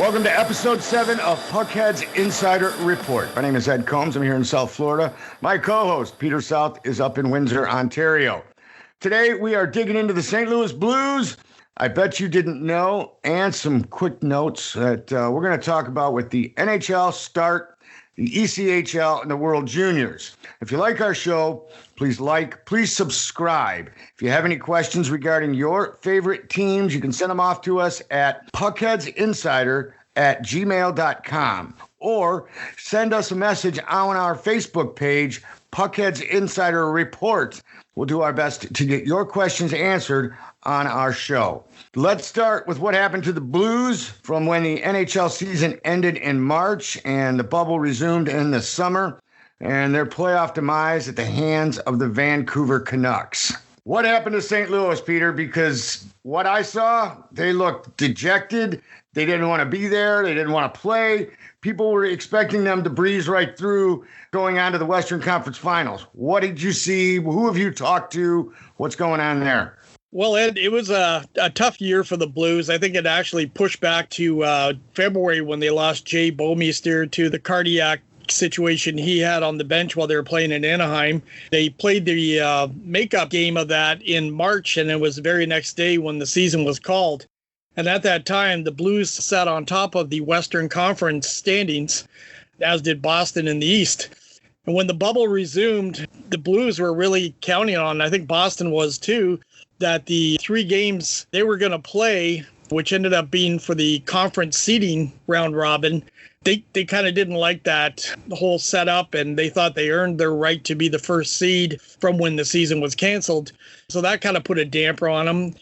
Welcome to episode 7 of PuckHeads Insider Report. My name is Ed Combs. I'm here in South Florida. My co-host, Peter South, is up in Windsor, Ontario. Today, we are digging into the St. Louis Blues. I bet you didn't know, and some quick notes that we're going to talk about with the NHL start, the ECHL, and the World Juniors. If you like our show, please subscribe. If you have any questions regarding your favorite teams, you can send them off to us at puckheadsinsider@gmail.com or send us a message on our Facebook page, PuckHeads Insider Report. We'll do our best to get your questions answered on our show. Let's start with what happened to the Blues from when the NHL season ended in March and the bubble resumed in the summer, and their playoff demise at the hands of the Vancouver Canucks. What happened to St. Louis, Peter? Because what I saw, they looked dejected. They didn't want to be there. They didn't want to play. People were expecting them to breeze right through going on to the Western Conference Finals. What did you see? Who have you talked to? What's going on there? Well, Ed, it was a tough year for the Blues. I think it actually pushed back to February when they lost Jay Bouwmeester to the cardiac situation he had on the bench while they were playing in Anaheim. They played the makeup game of that in March, and it was the very next day when the season was called. And at that time, the Blues sat on top of the Western Conference standings, as did Boston in the East. And when the bubble resumed, the Blues were really counting on, I think Boston was too, that the 3 games they were going to play, which ended up being for the conference seeding round robin, they kind of didn't like that whole setup, and they thought they earned their right to be the first seed from when the season was canceled. So that kind of put a damper on them.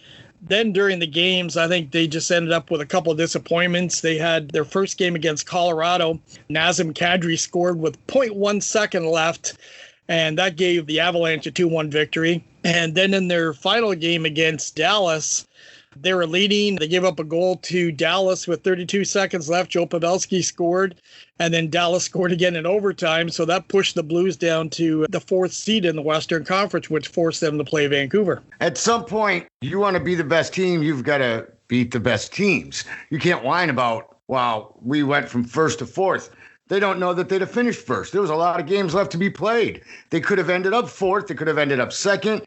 Then during the games, I think they just ended up with a couple of disappointments. They had their first game against Colorado. Nazem Kadri scored with 0.1 second left, and that gave the Avalanche a 2-1 victory. And then in their final game against Dallas, they were leading. They gave up a goal to Dallas with 32 seconds left. Joe Pavelski scored, and then Dallas scored again in overtime. So that pushed the Blues down to the 4th seed in the Western Conference, which forced them to play Vancouver. At some point, you want to be the best team, you've got to beat the best teams. You can't whine about, wow, we went from 1st to 4th. They don't know that they'd have finished 1st. There was a lot of games left to be played. They could have ended up 4th. They could have ended up 2nd.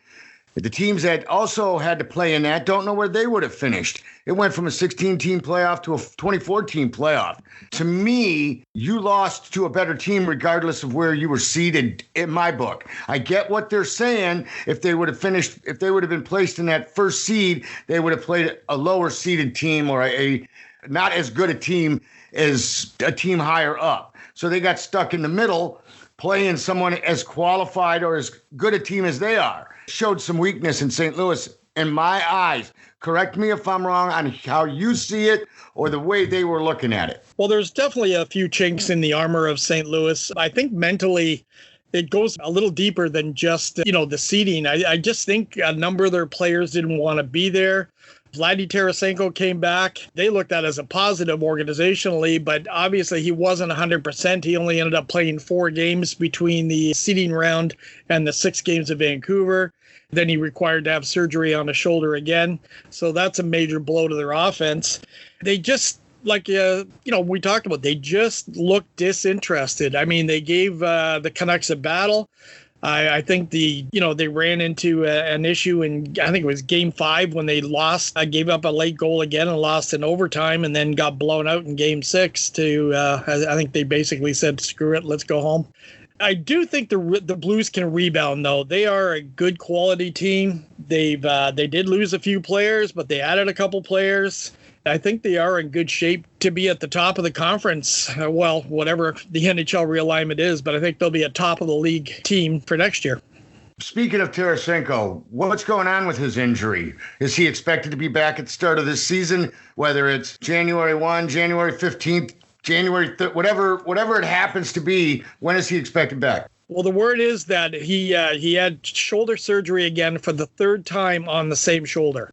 The teams that also had to play in that don't know where they would have finished. It went from a 16-team playoff to a 24-team playoff. To me, you lost to a better team regardless of where you were seeded in my book. I get what they're saying. If they would have been placed in that first seed, they would have played a lower seeded team or a not as good a team as a team higher up. So they got stuck in the middle, playing someone as qualified or as good a team as they are. Showed some weakness in St. Louis in my eyes. Correct me if I'm wrong on how you see it or the way they were looking at it. Well, there's definitely a few chinks in the armor of St. Louis. I think mentally it goes a little deeper than just, the seeding. I just think a number of their players didn't want to be there. Vladdy Tarasenko came back. They looked at it as a positive organizationally, but obviously he wasn't 100%. He only ended up playing 4 games between the seeding round and the 6 games of Vancouver. Then he required to have surgery on his shoulder again. So that's a major blow to their offense. They just, we talked about, they just looked disinterested. I mean, they gave the Canucks a battle. I think they ran into an issue in, I think it was game 5 when they lost. I gave up a late goal again and lost in overtime and then got blown out in game 6 I think they basically said, screw it, let's go home. I do think the Blues can rebound, though. They are a good quality team. They did lose a few players, but they added a couple players. I think they are in good shape to be at the top of the conference. Well, whatever the NHL realignment is, but I think they'll be a top of the league team for next year. Speaking of Tarasenko, what's going on with his injury? Is he expected to be back at the start of this season, whether it's January 1, January 15th, January 3rd, whatever it happens to be? When is he expected back? Well, the word is that he had shoulder surgery again for the 3rd time on the same shoulder.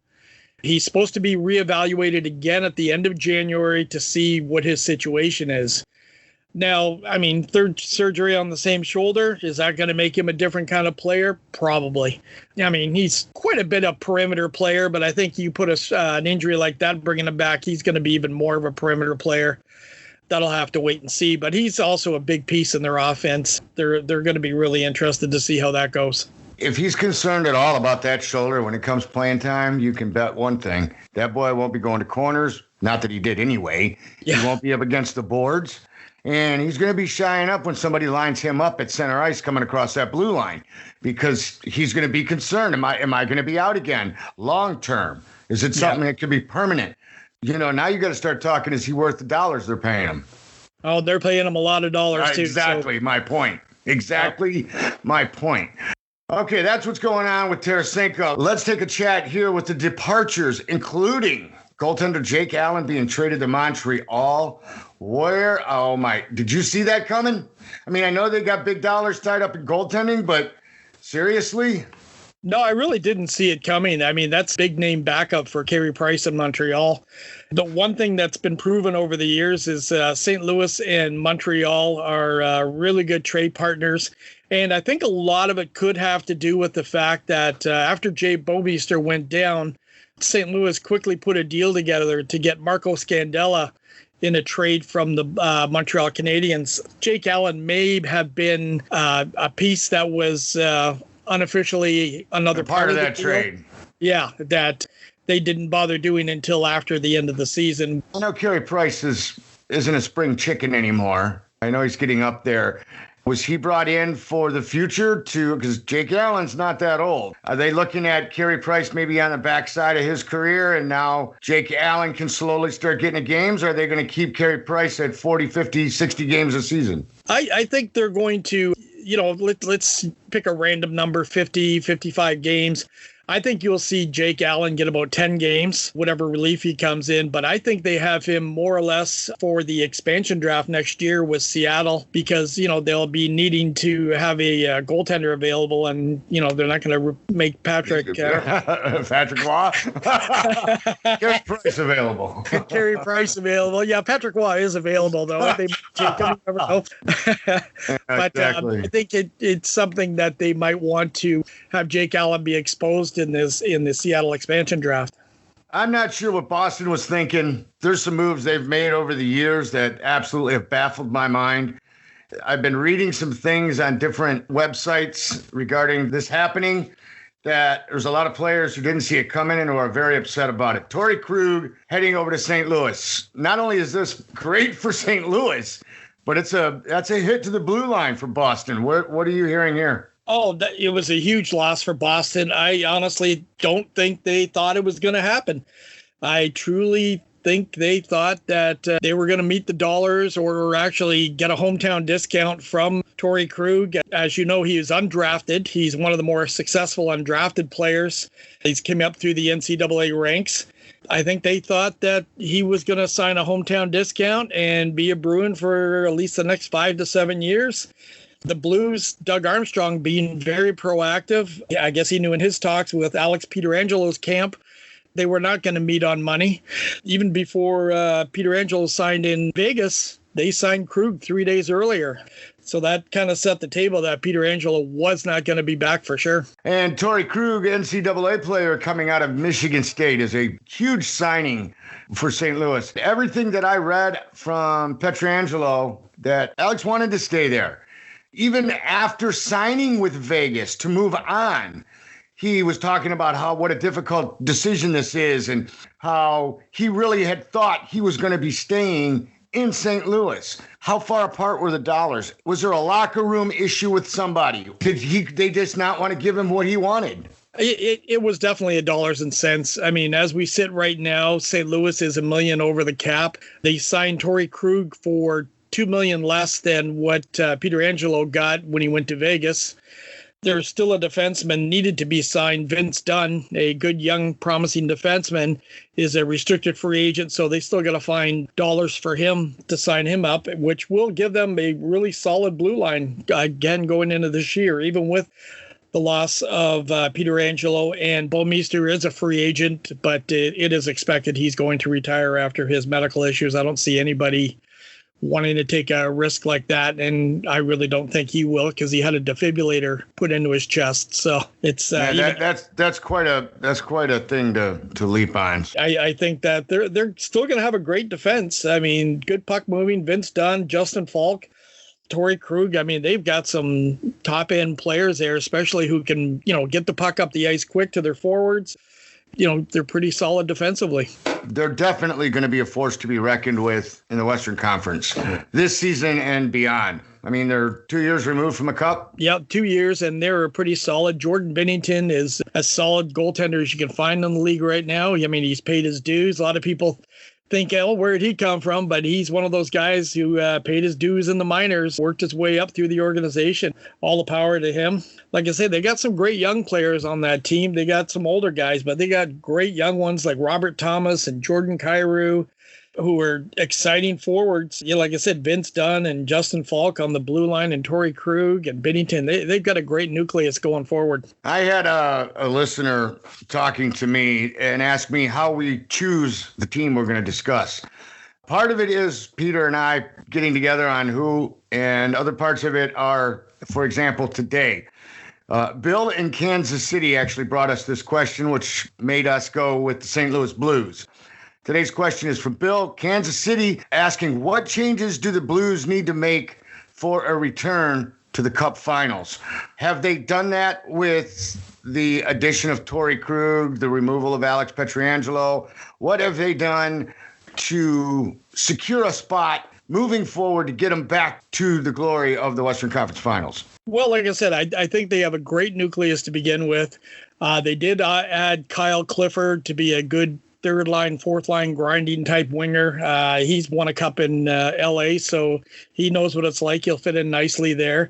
He's supposed to be reevaluated again at the end of January to see what his situation is. Now, I mean, third surgery on the same shoulder, is that going to make him a different kind of player? Probably. I mean, he's quite a bit of perimeter player, but I think you put an injury like that, bringing him back, he's going to be even more of a perimeter player. That'll have to wait and see, but he's also a big piece in their offense. They're going to be really interested to see how that goes. If he's concerned at all about that shoulder when it comes playing time, you can bet one thing. That boy won't be going to corners. Not that he did anyway. Yeah. He won't be up against the boards. And he's going to be shying up when somebody lines him up at center ice coming across that blue line, because he's going to be concerned. Am I going to be out again long term? Is it something that could be permanent? You know, now you got to start talking. Is he worth the dollars they're paying him? Oh, they're paying him a lot of dollars too. Exactly my point. Exactly my point. Okay, that's what's going on with Tarasenko. Let's take a chat here with the departures, including goaltender Jake Allen being traded to Montreal. Did you see that coming? I mean, I know they got big dollars tied up in goaltending, but seriously? No, I really didn't see it coming. I mean, that's big name backup for Carey Price in Montreal. The one thing that's been proven over the years is St. Louis and Montreal are really good trade partners. And I think a lot of it could have to do with the fact that after Jay Bouwmeester went down, St. Louis quickly put a deal together to get Marco Scandella in a trade from the Montreal Canadiens. Jake Allen may have been a piece that was unofficially another part of that trade. Yeah, that they didn't bother doing until after the end of the season. I know Carey Price isn't a spring chicken anymore. I know he's getting up there. Was he brought in for the future because Jake Allen's not that old? Are they looking at Carey Price maybe on the backside of his career, and now Jake Allen can slowly start getting the games? Or are they going to keep Carey Price at 40, 50, 60 games a season? I think they're going to, let's pick a random number, 50, 55 games. I think you'll see Jake Allen get about 10 games, whatever relief he comes in. But I think they have him more or less for the expansion draft next year with Seattle, because, they'll be needing to have a goaltender available, and, they're not going to make Patrick Waugh? Carey Price available. Carey Price available. Yeah, Patrick Waugh is available, though. They take him, you never know. But exactly. I think it's something that they might want to have Jake Allen be exposed in the Seattle expansion draft. I'm not sure what Boston was thinking. There's some moves they've made over the years that absolutely have baffled my mind. I've been reading some things on different websites regarding this happening, that there's a lot of players who didn't see it coming and who are very upset about it. Torrey Krug heading over to St. Louis. Not only is this great for St. Louis, but that's a hit to the blue line for Boston. What are you hearing here? Oh, it was a huge loss for Boston. I honestly don't think they thought it was going to happen. I truly think they thought that they were going to meet the dollars or actually get a hometown discount from Torrey Krug. As you know, he is undrafted. He's one of the more successful undrafted players. He's come up through the NCAA ranks. I think they thought that he was going to sign a hometown discount and be a Bruin for at least the next 5 to 7 years. The Blues, Doug Armstrong being very proactive. I guess he knew in his talks with Alex Pietrangelo's camp, they were not going to meet on money. Even before Pietrangelo signed in Vegas, they signed Krug 3 days earlier. So that kind of set the table that Pietrangelo was not going to be back for sure. And Torrey Krug, NCAA player coming out of Michigan State, is a huge signing for St. Louis. Everything that I read from Pietrangelo, that Alex wanted to stay there. Even after signing with Vegas to move on, he was talking about what a difficult decision this is, and how he really had thought he was going to be staying in St. Louis. How far apart were the dollars? Was there a locker room issue with somebody? Did they just not want to give him what he wanted? It was definitely a dollars and cents. I mean, as we sit right now, St. Louis is $1 million over the cap. They signed Torrey Krug for $2 million less than what Pietrangelo got when he went to Vegas. There's still a defenseman needed to be signed. Vince Dunn, a good young promising defenseman, is a restricted free agent, so they still got to find dollars for him to sign him up, which will give them a really solid blue line again going into this year, even with the loss of Pietrangelo. And Bouwmeester is a free agent, but it is expected he's going to retire after his medical issues. I don't see anybody wanting to take a risk like that. And I really don't think he will, because he had a defibrillator put into his chest. So it's that's quite a thing to leap on. I think that they're still going to have a great defense. I mean, good puck moving, Vince Dunn, Justin Falk, Torrey Krug. I mean, they've got some top end players there, especially who can, get the puck up the ice quick to their forwards. They're pretty solid defensively. They're definitely going to be a force to be reckoned with in the Western Conference this season and beyond. I mean, they're 2 years removed from a cup. Yeah, 2 years, and they're pretty solid. Jordan Binnington is as solid goaltender as you can find in the league right now. I mean, he's paid his dues. A lot of people think, where'd he come from? But he's one of those guys who paid his dues in the minors, worked his way up through the organization. All the power to him. Like I said, they got some great young players on that team. They got some older guys, but they got great young ones like Robert Thomas and Jordan Kyrou, who are exciting forwards. Like I said, Vince Dunn and Justin Falk on the blue line, and Torrey Krug and Binnington. They've got a great nucleus going forward. I had a listener talking to me and asked me how we choose the team we're going to discuss. Part of it is Peter and I getting together on who, and other parts of it are, for example, today. Bill in Kansas City actually brought us this question, which made us go with the St. Louis Blues. Today's question is from Bill, Kansas City, asking, what changes do the Blues need to make for a return to the Cup Finals? Have they done that with the addition of Torrey Krug, the removal of Alex Pietrangelo? What have they done to secure a spot moving forward to get them back to the glory of the Western Conference Finals? Well, like I said, I think they have a great nucleus to begin with. They did add Kyle Clifford to be a good third line, fourth line grinding type winger. He's won a cup in LA, so he knows what it's like. He'll fit in nicely there.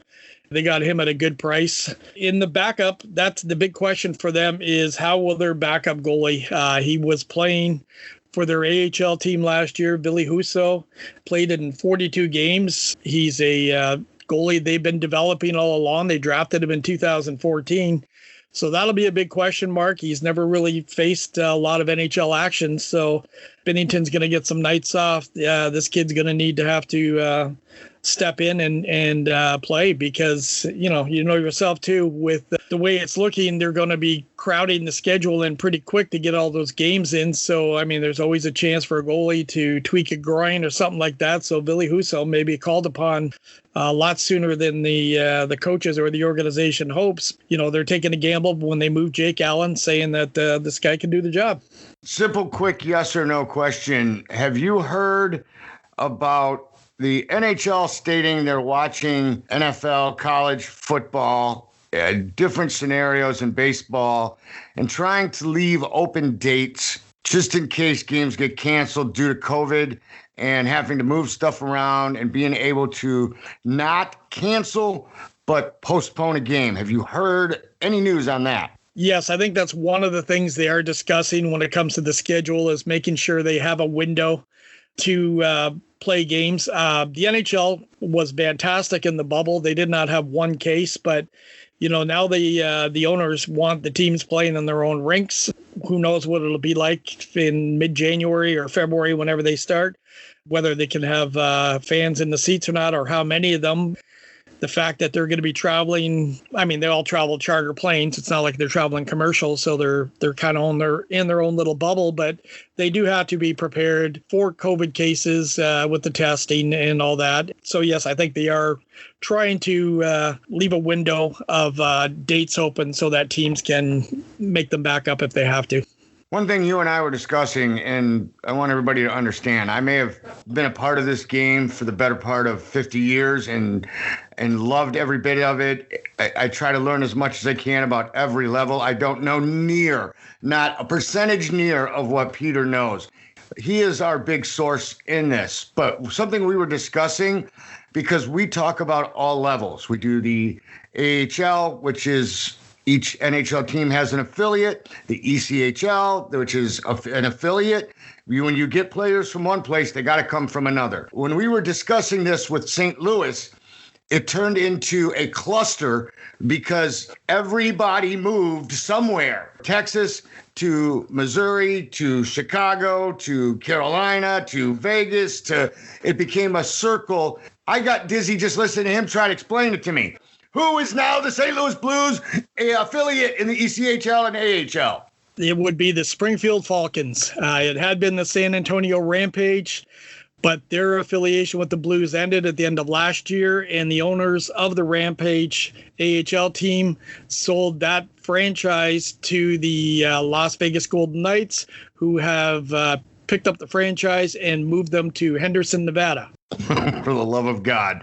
They got him at a good price. In the backup, that's the big question for them, is how will their backup goalie? He was playing for their AHL team last year. Billy Husso played in 42 games. He's a goalie they've been developing all along. They drafted him in 2014. So that'll be a big question mark. He's never really faced a lot of NHL action. So Binnington's going to get some nights off. This kid's going to have to step in and play, because, you know yourself too, with the way it's looking, they're going to be crowding the schedule in pretty quick to get all those games in. So, I mean, there's always a chance for a goalie to tweak a groin or something like that. So Billy Husso may be called upon a lot sooner than the coaches or the organization hopes. They're taking a gamble when they move Jake Allen, saying that this guy can do the job. Simple, quick yes or no question. Have you heard about the NHL stating they're watching NFL, college football, different scenarios in baseball, and trying to leave open dates just in case games get canceled due to COVID, and having to move stuff around and being able to not cancel but postpone a game? Have you heard any news on that? Yes, I think that's one of the things they are discussing when it comes to the schedule, is making sure they have a window to play games. The NHL was fantastic in the bubble. They did not have one case, but now the owners want the teams playing in their own rinks. Who knows what it'll be like in mid-January or February, whenever they start, whether they can have fans in the seats or not, or how many of them. The fact that they're going to be traveling, I mean, they all travel charter planes. It's not like they're traveling commercial, so they're kind of in their own little bubble. But they do have to be prepared for COVID cases with the testing and all that. So yes, I think they are trying to leave a window of dates open so that teams can make them back up if they have to. One thing you and I were discussing, and I want everybody to understand, I may have been a part of this game for the better part of 50 years and loved every bit of it. I try to learn as much as I can about every level. I don't know not a percentage near of what Peter knows. He is our big source in this. But something we were discussing, because we talk about all levels. We do the AHL, which is each NHL team has an affiliate, the ECHL, which is an affiliate. When you get players from one place, they got to come from another. When we were discussing this with St. Louis, it turned into a cluster because everybody moved somewhere. Texas to Missouri to Chicago to Carolina to Vegas to it became a circle. I got dizzy just listening to him try to explain it to me. Who is now the St. Louis Blues affiliate in the ECHL and AHL? It would be the Springfield Falcons. It had been the San Antonio Rampage, but their affiliation with the Blues ended at the end of last year, and the owners of the Rampage AHL team sold that franchise to the Las Vegas Golden Knights, who have picked up the franchise and moved them to Henderson, Nevada. For the love of God.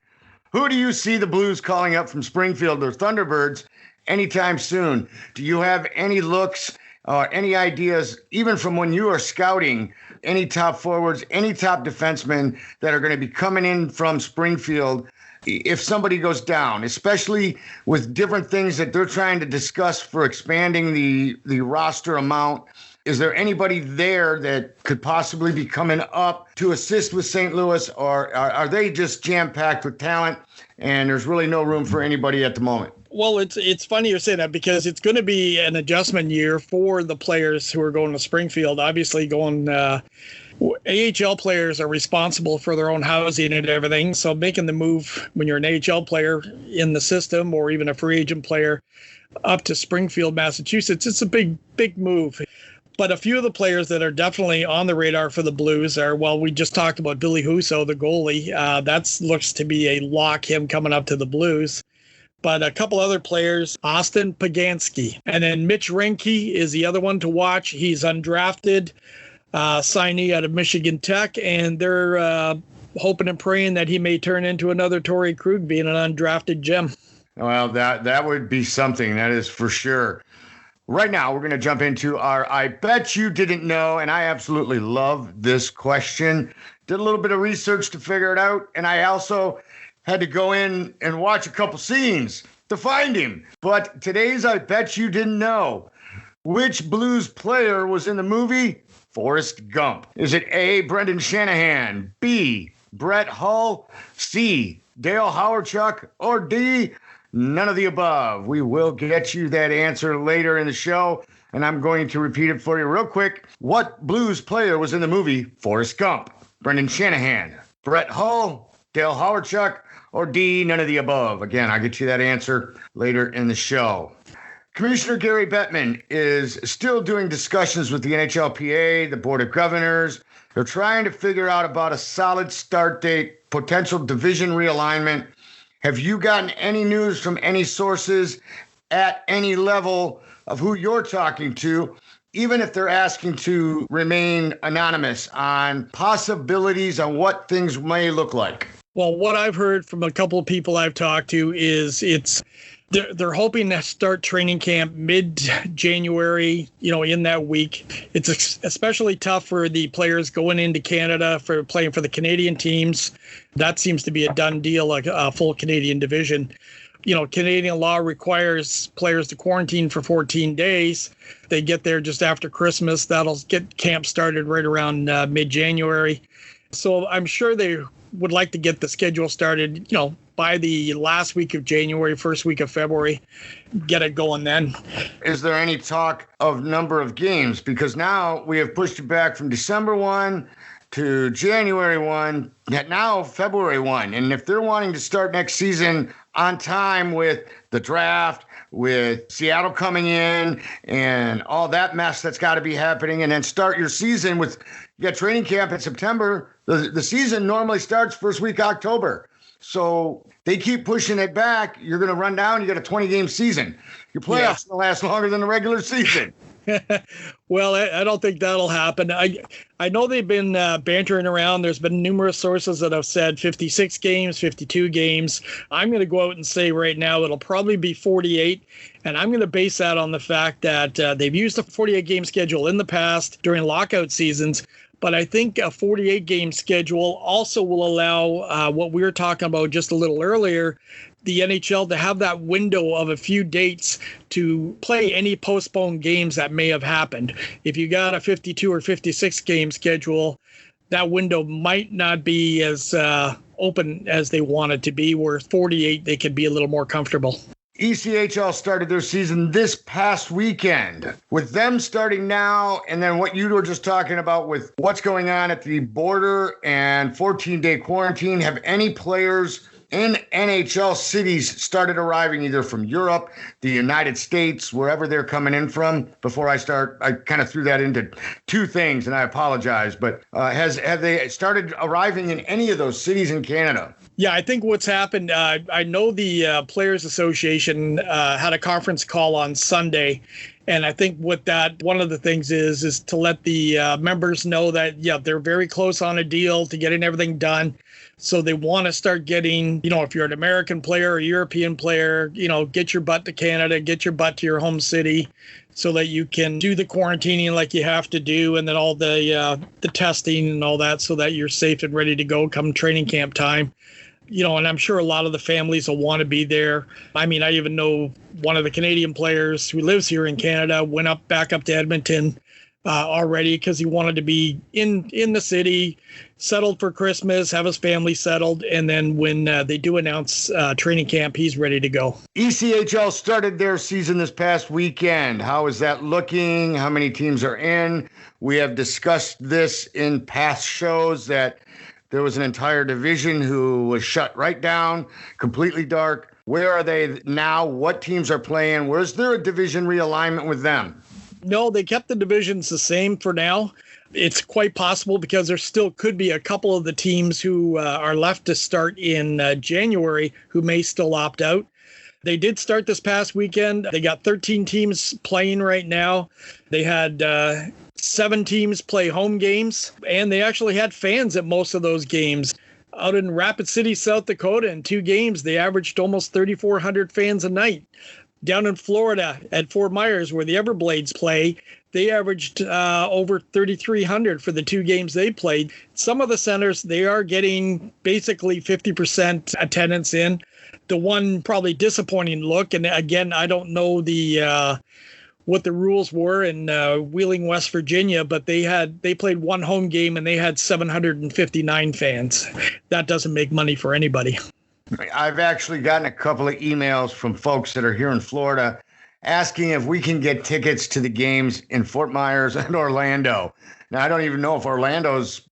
Who do you see the Blues calling up from Springfield or Thunderbirds anytime soon? Do you have any looks or any ideas, even from when you are scouting, any top forwards, any top defensemen that are going to be coming in from Springfield if somebody goes down, especially with different things that they're trying to discuss for expanding the roster amount? Is there anybody there that could possibly be coming up to assist with St. Louis, or are they just jam-packed with talent and there's really no room for anybody at the moment? Well, it's funny you say that because it's going to be an adjustment year for the players who are going to Springfield. Obviously, AHL players are responsible for their own housing and everything. So making the move when you're an AHL player in the system or even a free agent player up to Springfield, Massachusetts, it's a big move. But a few of the players that are definitely on the radar for the Blues are, well, we just talked about Billy Husso, the goalie. That looks to be a lock, him coming up to the Blues. But a couple other players, Austin Pagansky. And then Mitch Reinke is the other one to watch. He's undrafted, signee out of Michigan Tech, and they're hoping and praying that he may turn into another Torrey Krug, being an undrafted gem. Well, that would be something, that is for sure. Right now, we're going to jump into our I Bet You Didn't Know, and I absolutely love this question. Did a little bit of research to figure it out, and I also had to go in and watch a couple scenes to find him. But today's I Bet You Didn't Know. Which Blues player was in the movie Forrest Gump? Is it A, Brendan Shanahan, B, Brett Hull, C, Dale Hawerchuk, or D, none of the above? We will get you that answer later in the show, and I'm going to repeat it for you real quick. What Blues player was in the movie Forrest Gump? Brendan Shanahan, Brett Hull, Dale Hawerchuk, or D, none of the above? Again, I'll get you that answer later in the show. Commissioner Gary Bettman is still doing discussions with the NHLPA, the Board of Governors. They're trying to figure out about a solid start date, potential division realignment. Have you gotten any news from any sources at any level of who you're talking to, even if they're asking to remain anonymous, on possibilities on what things may look like? Well, what I've heard from a couple of people I've talked to is they're hoping to start training camp mid-January, in that week. It's especially tough for the players going into Canada for playing for the Canadian teams. That seems to be a done deal, like a full Canadian division. Canadian law requires players to quarantine for 14 days. They get there just after Christmas. That'll get camp started right around mid-January. So I'm sure they would like to get the schedule started, by the last week of January, first week of February, get it going then. Is there any talk of number of games? Because now we have pushed it back from December 1 to January 1, now February 1. And if they're wanting to start next season on time with the draft, with Seattle coming in and all that mess that's got to be happening, and then start your season with, you got training camp in September. The season normally starts first week October. So they keep pushing it back. You're going to run down. You got a 20-game season. Your playoffs will last longer than the regular season. Well, I don't think that'll happen. I know they've been bantering around. There's been numerous sources that have said 56 games, 52 games. I'm going to go out and say right now it'll probably be 48. And I'm going to base that on the fact that they've used a 48-game schedule in the past during lockout seasons. But I think a 48-game schedule also will allow what we were talking about just a little earlier, the NHL to have that window of a few dates to play any postponed games that may have happened. If you got a 52 or 56 game schedule, that window might not be as open as they want it to be, where 48 they could be a little more comfortable. ECHL started their season this past weekend. With them starting now, and then what you were just talking about with what's going on at the border and 14-day quarantine, have any players in NHL cities started arriving either from Europe, the United States, wherever they're coming in from? Before I start, I kind of threw that into two things, and I apologize, but have they started arriving in any of those cities in Canada? Yeah, I think what's happened, I know the Players Association had a conference call on Sunday, and I think what that, one of the things is to let the members know that, yeah, they're very close on a deal to getting everything done. So they want to start getting, if you're an American player or a European player, get your butt to Canada, get your butt to your home city so that you can do the quarantining like you have to do, and then all the testing and all that so that you're safe and ready to go come training camp time. And I'm sure a lot of the families will want to be there. I mean, I even know one of the Canadian players who lives here in Canada went back up to Edmonton already because he wanted to be in the city, settled for Christmas, have his family settled, and then when they do announce training camp, he's ready to go. ECHL started their season this past weekend. How is that looking? How many teams are in? We have discussed this in past shows that there was an entire division who was shut right down, completely dark. Where are they now? What teams are playing? Was there a division realignment with them? No, they kept the divisions the same for now. It's quite possible because there still could be a couple of the teams who are left to start in January who may still opt out. They did start this past weekend. They got 13 teams playing right now. They had 7 teams play home games, and they actually had fans at most of those games. Out in Rapid City, South Dakota, in 2 games, they averaged almost 3,400 fans a night. Down in Florida at Fort Myers, where the Everblades play, they averaged over 3,300 for the 2 games they played. Some of the centers, they are getting basically 50% attendance in. The one probably disappointing look, and again, I don't know the what the rules were in Wheeling, West Virginia, but they played 1 home game and they had 759 fans. That doesn't make money for anybody. I've actually gotten a couple of emails from folks that are here in Florida asking if we can get tickets to the games in Fort Myers and Orlando. Now, I don't even know if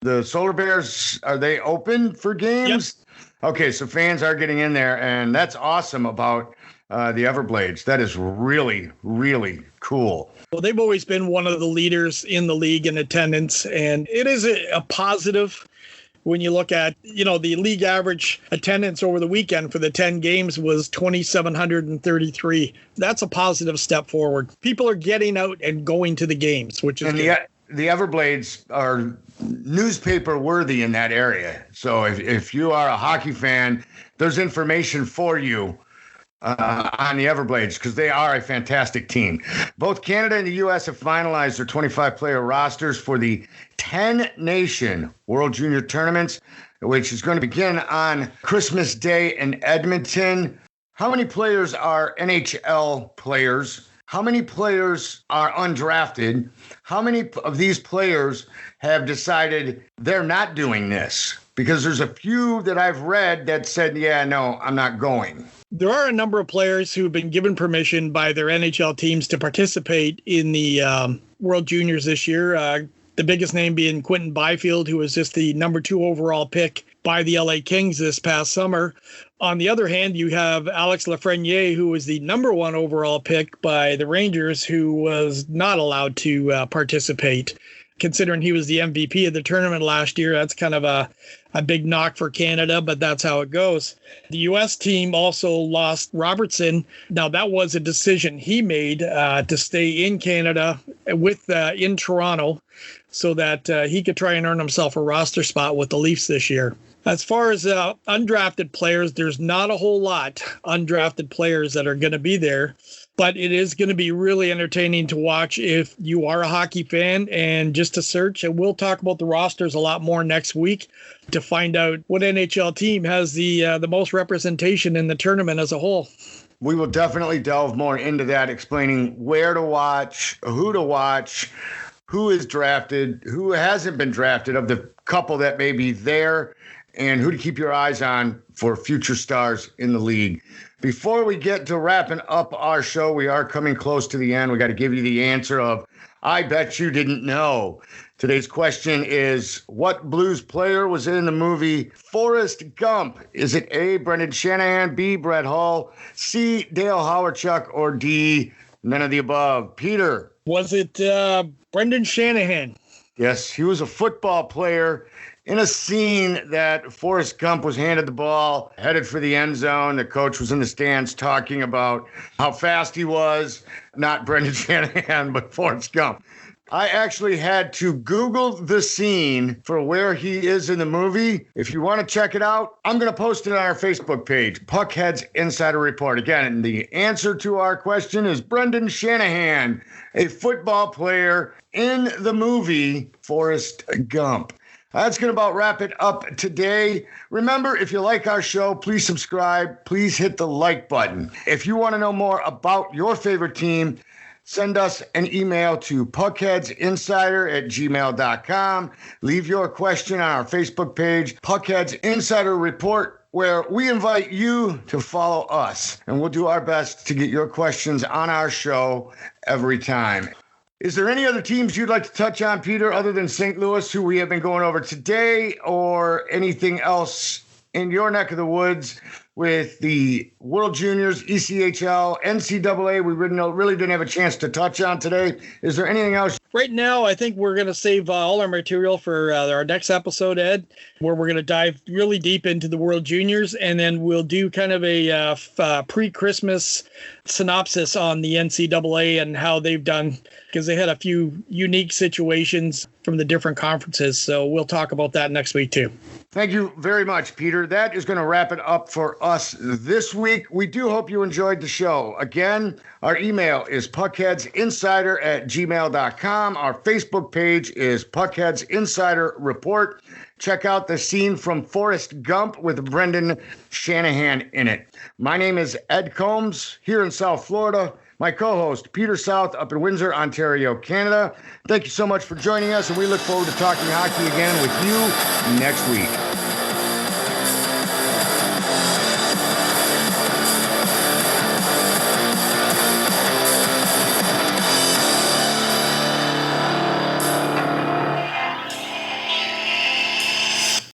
the Solar Bears, are they open for games? Yep. Okay, so fans are getting in there, and that's awesome about the Everblades. That is really, really cool. Well, they've always been one of the leaders in the league in attendance, and it is a positive. When you look at, the league average attendance over the weekend for the 10 games was 2,733. That's a positive step forward. People are getting out and going to the games, which is good. The Everblades are newspaper worthy in that area. So if you are a hockey fan, there's information for you on the Everblades because they are a fantastic team. Both Canada and the U.S. have finalized their 25-player rosters for the 10-nation World Junior Tournaments, which is going to begin on Christmas Day in Edmonton. How many players are NHL players? How many players are undrafted? How many of these players have decided they're not doing this? Because there's a few that I've read that said, yeah, no, I'm not going. There are a number of players who have been given permission by their NHL teams to participate in the World Juniors this year. The biggest name being Quentin Byfield, who was just the number 2 overall pick by the LA Kings this past summer. On the other hand, you have Alex Lafreniere, who was the number 1 overall pick by the Rangers, who was not allowed to participate. Considering he was the MVP of the tournament last year, that's kind of a big knock for Canada, but that's how it goes. The U.S. team also lost Robertson. Now, that was a decision he made to stay in Canada in Toronto so that he could try and earn himself a roster spot with the Leafs this year. As far as undrafted players, there's not a whole lot undrafted players that are going to be there. But it is going to be really entertaining to watch if you are a hockey fan and just to search. And we'll talk about the rosters a lot more next week to find out what NHL team has the most representation in the tournament as a whole. We will definitely delve more into that, explaining where to watch, who is drafted, who hasn't been drafted of the couple that may be there, and who to keep your eyes on for future stars in the league. Before we get to wrapping up our show, we are coming close to the end. We got to give you the answer of, I bet you didn't know. Today's question is, what Blues player was in the movie Forrest Gump? Is it A, Brendan Shanahan, B, Brett Hull, C, Dale Hawerchuk, or D, none of the above? Peter. Was it Brendan Shanahan? Yes, he was a football player in a scene that Forrest Gump was handed the ball, headed for the end zone. The coach was in the stands talking about how fast he was. Not Brendan Shanahan, but Forrest Gump. I actually had to Google the scene for where he is in the movie. If you want to check it out, I'm going to post it on our Facebook page, PuckHeads Insider Report. Again, the answer to our question is Brendan Shanahan, a football player in the movie Forrest Gump. That's going to about wrap it up today. Remember, if you like our show, please subscribe. Please hit the like button. If you want to know more about your favorite team, send us an email to puckheadsinsider@gmail.com. Leave your question on our Facebook page, Puckheads Insider Report, where we invite you to follow us. And we'll do our best to get your questions on our show every time. Is there any other teams you'd like to touch on, Peter, other than St. Louis, who we have been going over today, or anything else in your neck of the woods with the World Juniors, ECHL, NCAA we really didn't have a chance to touch on today? Is there anything else? Right now, I think we're going to save all our material for our next episode, Ed, where we're going to dive really deep into the World Juniors, and then we'll do kind of a pre-Christmas synopsis on the NCAA and how they've done, because they had a few unique situations from the different conferences. So we'll talk about that next week, too. Thank you very much, Peter. That is going to wrap it up for us this week. We do hope you enjoyed the show. Again, our email is puckheadsinsider@gmail.com. Our Facebook page is Puckheads Insider Report. Check out the scene from Forrest Gump with Brendan Shanahan in it. My name is Ed Combs here in South Florida. My co-host, Peter South, up in Windsor, Ontario, Canada. Thank you so much for joining us, and we look forward to talking hockey again with you next week.